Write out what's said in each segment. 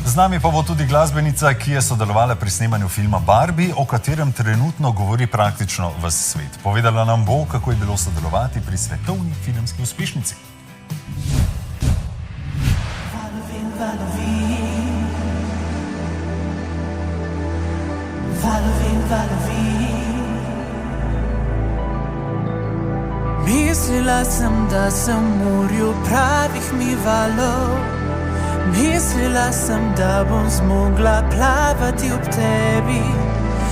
Z nami pa bo tudi glasbenica, ki je sodelovala pri snemanju filma Barbie, o katerem trenutno govori praktično ves svet. Povedala nam bo, kako je bilo sodelovati pri svetovni filmski uspešnici. Mislila sem, da sem v morju pravih mi valov. Mislila sem, da bom zmogla plavati ob tebi.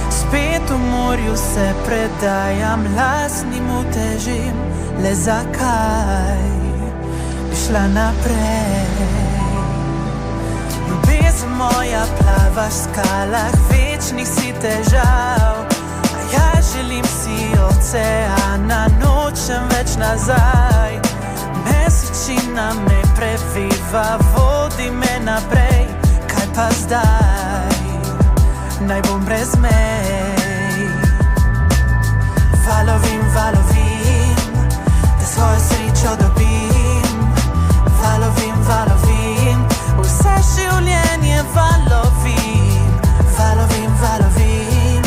Spet v morju se predajam lastnim utežim. Le zakaj bi šla naprej? Ljubezen moja plava v skalah večnih si težav. A ja želim si oceana, nočem več nazaj. Mesečina me preveva, vodi me naprej. Kaj pa zdaj? Naj bom brez mej. Valovim, valovim, da svojo srečo dobim. Valovim, valovim, vse življenje valovim. Valovim, valovim,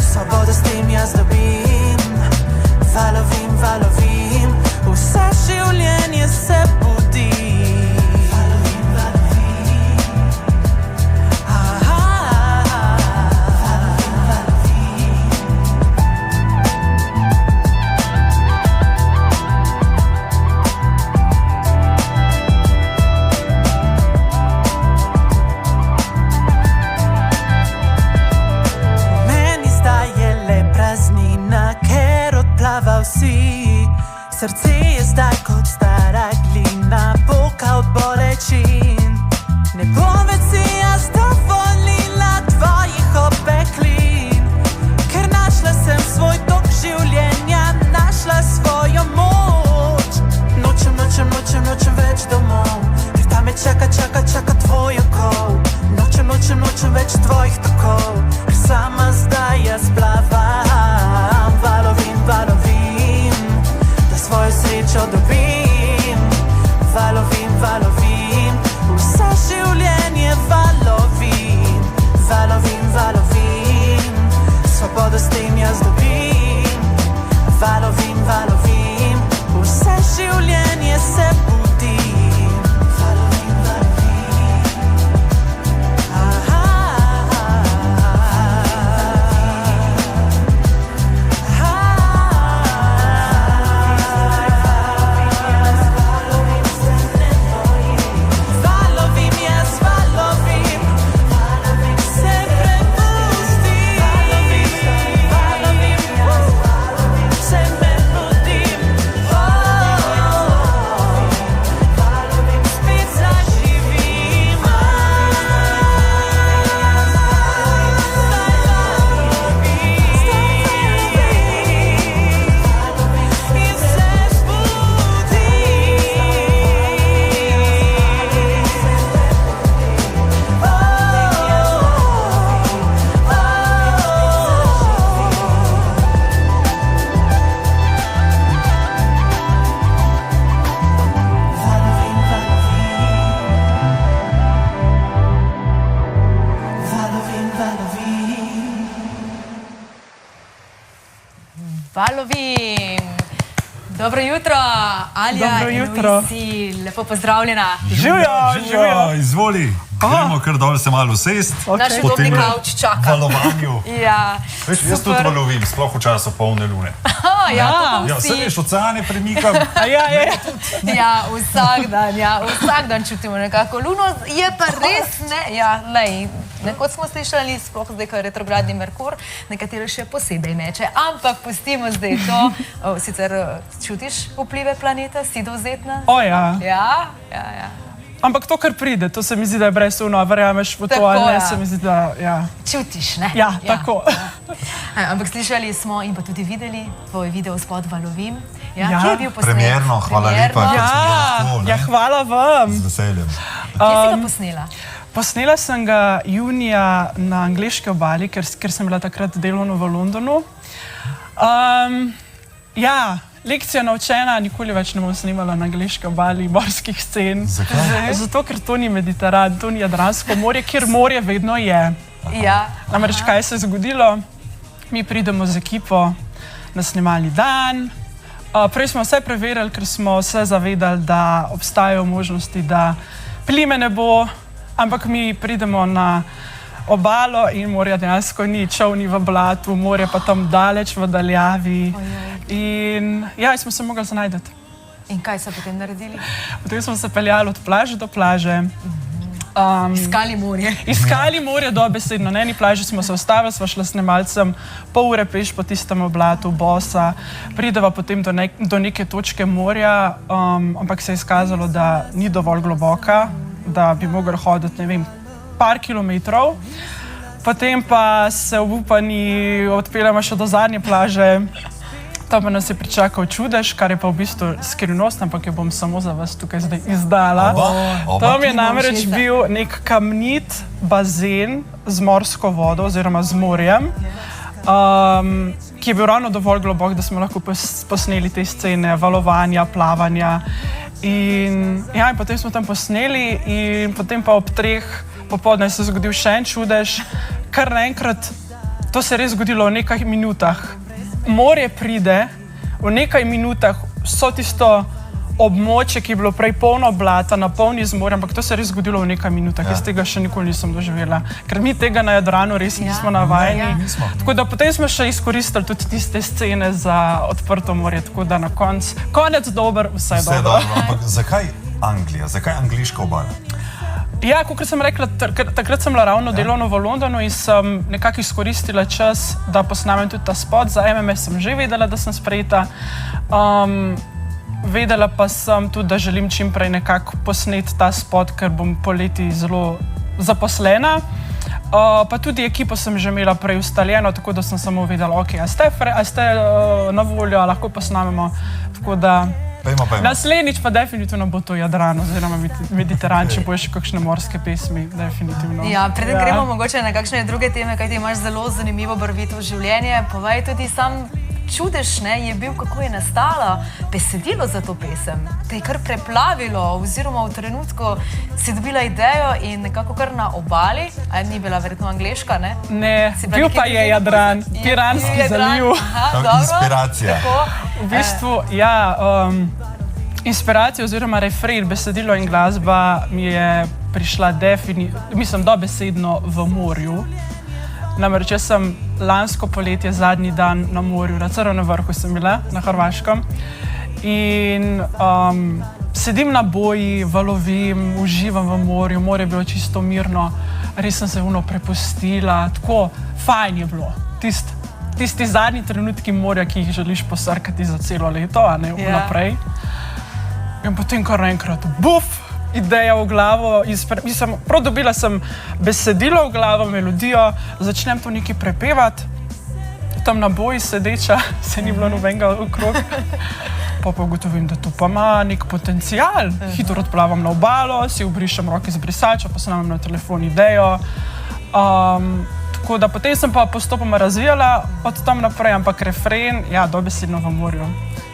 svobodo s tem jaz dobim. Valovim, valovim, vse življenje se budi. Valovim, valovim, valovim, valovim. Meni zdaj je le praznina, ker odplava vsi. Srce je zdaj kot stara glina, poka od bolečin. Ne bom več si jaz dovolila tvojih opeklin, ker našla sem svoj tok življenja, našla svojo moč. Nočem, nočem, nočem, nočem več domov, ker tam me čaka, čaka, čaka tvoj okol. Nočem, nočem, nočem več tvojih tokov, ker sama zdaj jaz plavam. Valovim, valovim, svojo srečo dobim. Valovim, valovim, vse življenje valovim. Valovim, valovim, svobodo s tem jaz dobim. Valovim, valovim, vse življenje se budim. Valovim, valovim, Valovim. Dobro jutro, Alja. Dobro jutro. Si lepo pozdravljena. Živijo. Izvoli. Gremo kar dol se malo usest. Naš udobni kavč čaka. Valovanju. Ja, Veš, jaz tudi valovim, sploh v času polne lune. Ja, to pa Ja, vsi. se veš, oceane premikam. Ja, vsak dan čutimo nekako. Luno je pa res, ne, ja, lej. Nekot smo slišali, sploh zdaj, ko je retrogradni Merkur, nekatere še posebej meče. Ampak pustimo zdaj to. Sicer čutiš vplive planeta, si dovzetna? O ja. Ja, ja, ja. Ampak to, kar pride, to se mi zdi, da je brezumno, verjameš v to Tako, ali ne, ja. se mi zdi, da ja. Čutiš, ne? Ja, tako. Ampak slišali smo in pa tudi videli tvoj video spod Valovim. Ja, Ja. kje je bil posnet? Premierno, hvala lepa. Premierno. ker smo lahko, ne? Ja, hvala vam. Z veseljem. Kje si ga posnela? Posnela sem ga junija na angleški obali, ker sem bila takrat delovno v Londonu. Ja, lekcija naučena, nikoli več ne bom snimala na angleški obali morskih scen. Zakaj? Zato, ker to ni Mediteran, to ni Jadransko morje, kjer morje vedno je. Ja. Namreč, kaj se je zgodilo? Mi pridemo z ekipo na snemalni dan. Prej smo vse preverili, ker smo se zavedali, da obstajajo možnosti, da plime ne bo, ampak mi pridemo na obalo in morja dejansko ni, čolni v blatu, morje pa tam daleč v daljavi. In ja, smo se mogli znajdeti. In kaj so potem naredili? Potem smo se peljali od plaže do plaže. Iskali morje. Iskali morje dobesedno. Na eni plaži smo se ustavili, smo šli snemalcem pol ure peš po tistem oblatu, bosa. Prideva potem do neke točke morja, ampak se je izkazalo, da ni dovolj globoka, da bi mogli hoditi, ne vem, par kilometrov. Potem pa se obupani odpeljamo še do zadnje plaže. Tam pa nas je pričakal čudež, kar je pa v bistvu skrivnost, ampak jo bom samo za vas tukaj zdaj izdala. Tam je namreč bil nek kamnit bazen z morsko vodo oziroma z morjem, ki je bil ravno dovolj globok, da smo lahko posneli te scene valovanja, plavanja. In potem smo tam posneli in potem pa ob 3 popoldne se je zgodil še en čudež. Kar naenkrat, to se je res zgodilo v nekaj minutah. Morje pride, v nekaj minutah vso tisto območje, ki je bilo prej polno blata, napolni z morjem, ampak to se je res zgodilo v nekaj minutah. Jaz tega še nikoli nisem doživela, ker mi tega na Jadranu res nismo navajeni. Tako da potem smo še izkoristili tudi tiste scene za odprto morje, tako da na konec dober, vse dobro. Ampak zakaj Anglija? Zakaj angliška obala? Ja, kot sem rekla, takrat sem bila ravno delovno v Londonu in sem nekako izkoristila čas, da posnamem tudi ta spot. Za MMS sem že vedela, da sem sprejeta. Vedela pa sem tudi, da želim čim prej nekako posneti ta spot, ker bom poleti zelo zaposlena. Pa tudi ekipo sem že imela prej ustaljeno, tako da sem samo vedela, ok, a ste na voljo, a lahko posnamemo. Tako da naslednjič pa definitivno bo to Jadran oziroma Mediteran, če bojo še kakšne morske pesmi, definitivno. Ja, preden gremo mogoče na kakšne druge teme, kaj ti imaš zelo zanimivo barvito življenje, povej tudi sam čudež, je bil, kako je nastalo besedilo za to pesem. Te je kar preplavilo, oziroma v trenutku si dobila idejo in nekako kar na obali, a ni bila verjetno angleška, ne? Ne, bil pa je Jadran, Piranski zaliv. Inspiracija. V bistvu, ja, inspiracija oziroma refren, besedilo in glasba mi je prišla dobesedno v morju. Namreč jaz sem lansko poletje zadnji dan na morju, na Crvenem vrhu sem bila, na Hrvaškem. In sedim na boji, valovim, uživam v morju, morje je bilo čisto mirno, res sem se prepustila, tako fajn je bilo. Tisti zadnji trenutki morja, ki jih želiš posrkati za celo leto, a ne vnaprej. In potem kar naenkrat, buf! Ideja v glavo, prav dobila sem besedilo v glavo, melodijo, začnem to nekaj prepevati, tam na boji sedeča, se ni bilo nobenega okrog, pa ugotovim, da to pa ima nek potencial. Hitro odplavam na obalo, si obrišem roke z brisačo, posnamem na telefon idejo, tako da potem sem pa postopoma razvijala od tam naprej, ampak refren, ja, dobesedno v morju.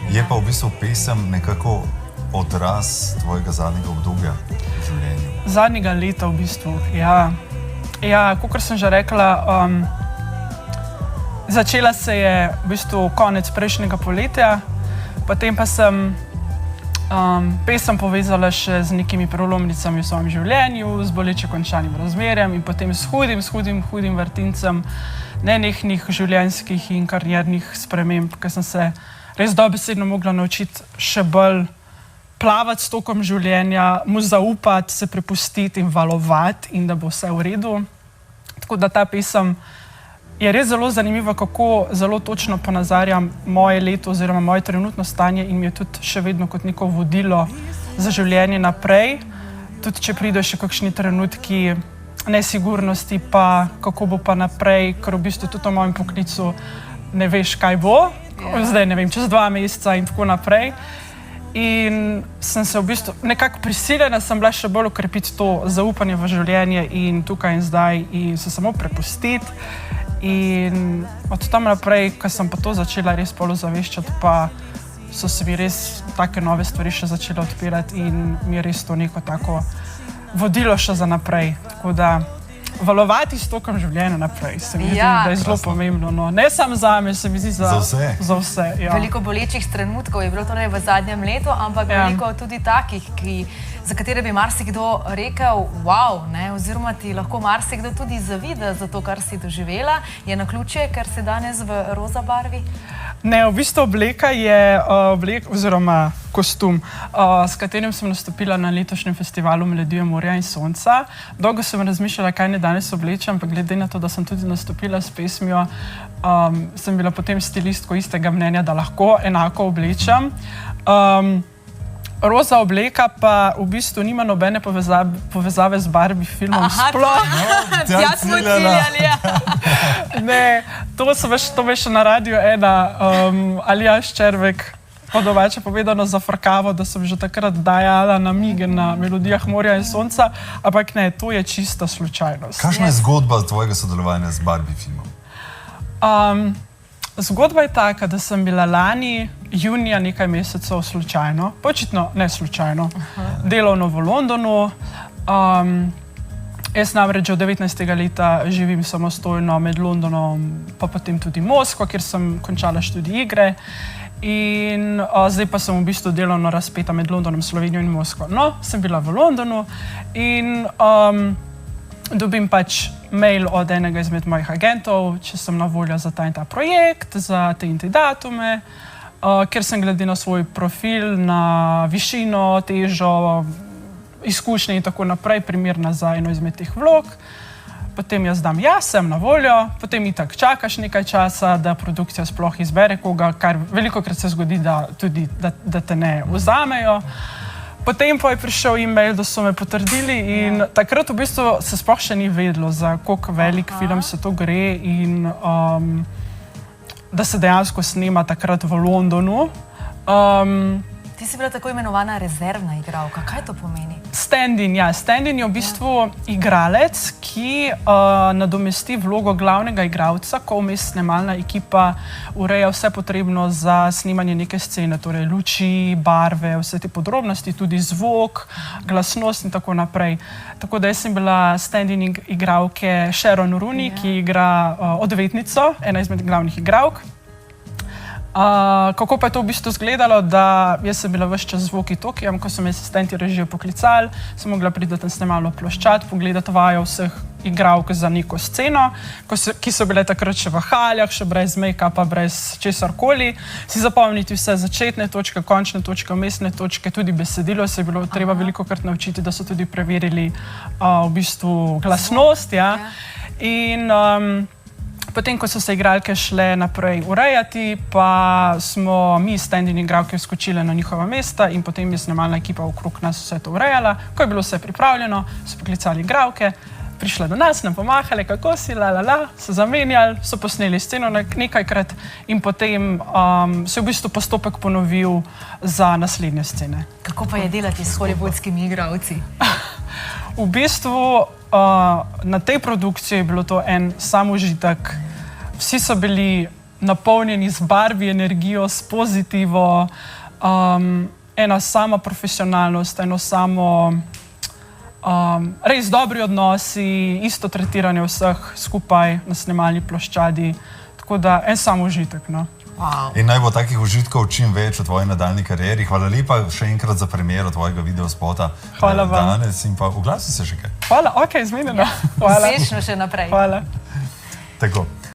Je pa v bistvu pesem nekako odraz tvojega zadnjega obdobja v življenju? Zadnjega leta v bistvu, ja. Ja, kakor sem že rekla, začela se je v bistvu konec prejšnjega poletja, potem pa sem pesem povezala še z nekimi prelomnicami v svojem življenju, z boleče končanim razmerjem in potem s hudim vrtincem nenehnih življenjskih in kariernih sprememb, ker sem se res dobesedno mogla naučiti še bolj plavati s tokom življenja, mu zaupati, se prepustiti in valovati in da bo vse v redu. Tako da ta pesem je res zelo zanimiva, kako zelo točno ponazarja moje leto oziroma moje trenutno stanje in mi je tudi še vedno kot neko vodilo za življenje naprej. Tudi če pridejo še kakšni trenutki nesigurnosti, pa kako bo pa naprej, ker v bistvu tudi v mojem poklicu ne veš, kaj bo. Zdaj ne vem, čez 2 meseca in tako naprej. In sem se v bistvu nekako prisiljena, sem bila še bolj okrepiti to zaupanje v življenje in tukaj in zdaj in se samo prepustiti. In od tam naprej, ko sem pa to začela res polno zaveščati, pa so se mi res take nove stvari še začele odpirati in mi je res to neko tako vodilo še za naprej. Tako da valovati s tokom življenja naprej se mi zdi, da je zelo pomembno. No. Ne samo zame, se mi zdi za vse. Ja. Veliko bolečih trenutkov je bilo torej v zadnjem letu, ampak veliko tudi takih, za katere bi marsikdo rekel, wow, ne, oziroma ti lahko marsikdo tudi zavida za to, kar si doživela. Je naključje, ker si danes v roza barvi? Ne, v bistvu obleka je oziroma kostum, s katerim sem nastopila na letošnjem festivalu Melodije morja in sonca. Dolgo sem razmišljala, kaj ne danes oblečem, pa glede na to, da sem tudi nastopila s pesmijo, sem bila potem stilistko istega mnenja, da lahko enako oblečem. Roza obleka pa v bistvu nima nobene povezave z Barbie filmom sploh. Tja smo ciljali, ja. Ne, to veš na Radio 1, Aljaž Červek, po domače povedano zafrkavo, da sem že takrat dajala namige na Melodijah morja in sonca, ampak ne, to je čista slučajnost. Kakšna je zgodba tvojega sodelovanja z Barbie filmom? Zgodba je taka, da sem bila lani junija nekaj mesecev slučajno, očitno ne slučajno, delovno v Londonu. Jaz namreč od 19. leta živim samostojno med Londonom, pa potem tudi Moskvo, kjer sem končala študij igre. In zdaj pa sem v bistvu delovno razpeta med Londonom, Slovenijo in Moskvo. No, sem bila v Londonu in dobim pač mail od enega izmed mojih agentov, če sem na voljo za ta in ta projekt, za te in te datume, ker sem glede na svoj profil, na višino, težo, izkušnje in tako naprej primerna za eno izmed teh vlog. Potem jaz dam, ja, sem na voljo, potem itak čakaš nekaj časa, da produkcija sploh izbere koga, kar velikokrat se zgodi, da te ne vzamejo. Potem pa je prišel e-mail, da so me potrdili in takrat v bistvu se sploh še ni vedelo, za koliko velik film se to gre in da se dejansko snema takrat v Londonu. Ti si bila tako imenovana rezervna igralka. Kaj to pomeni? Stand-in, ja. Stand-in je v bistvu igralec, ki nadomesti vlogo glavnega igralca, ko vmes snemalna ekipa ureja vse potrebno za snemanje neke scene, torej luči, barve, vse te podrobnosti, tudi zvok, glasnost in tako naprej. Tako da jaz sem bila stand-in igralke Sharon Rooney, ki igra odvetnico, ena izmed glavnih igralk. Kako pa je to v bistvu izgledalo, da jaz sem bila ves čas zvoki Tokijem, ko so me asistenti režije poklicali, sem mogla priti na snemalno ploščad, pogledati vajo vseh igralk za neko sceno, ki so bile takrat še v haljah, še brez make-upa, brez česarkoli, si zapomniti vse začetne točke, končne točke, vmesne točke, tudi besedilo se je bilo treba velikokrat naučiti, da so tudi preverili v bistvu glasnost, ja. In potem, ko so se igralke šle naprej urejati, pa smo mi stand-in igralke vskočile na njihova mesta in potem je snemalna ekipa okrog nas vse to urejala. Ko je bilo vse pripravljeno, so poklicali igralke, prišle do nas, nam pomahale, kako si, so zamenjali, so posneli sceno nekajkrat in potem se je v bistvu postopek ponovil za naslednje scene. Kako pa je delati s hollywoodskimi igralci? V bistvu na tej produkciji je bilo to en sam užitek. Vsi so bili napolnjeni z Barbie energijo, s pozitivo, ena sama profesionalnost, eno samo res dobri odnosi, isto tretiranje vseh skupaj na snemalni ploščadi. Tako da en sam užitek, no. Wow. In naj bo takih užitkov čim več v tvoji nadaljni karieri. Hvala lepa še enkrat za premiero tvojega videospota. Hvala vam. Danes in pa oglasi se še kaj. Hvala, ok, zmenjeno. Hvala. Uspešno še naprej. Hvala. Tako.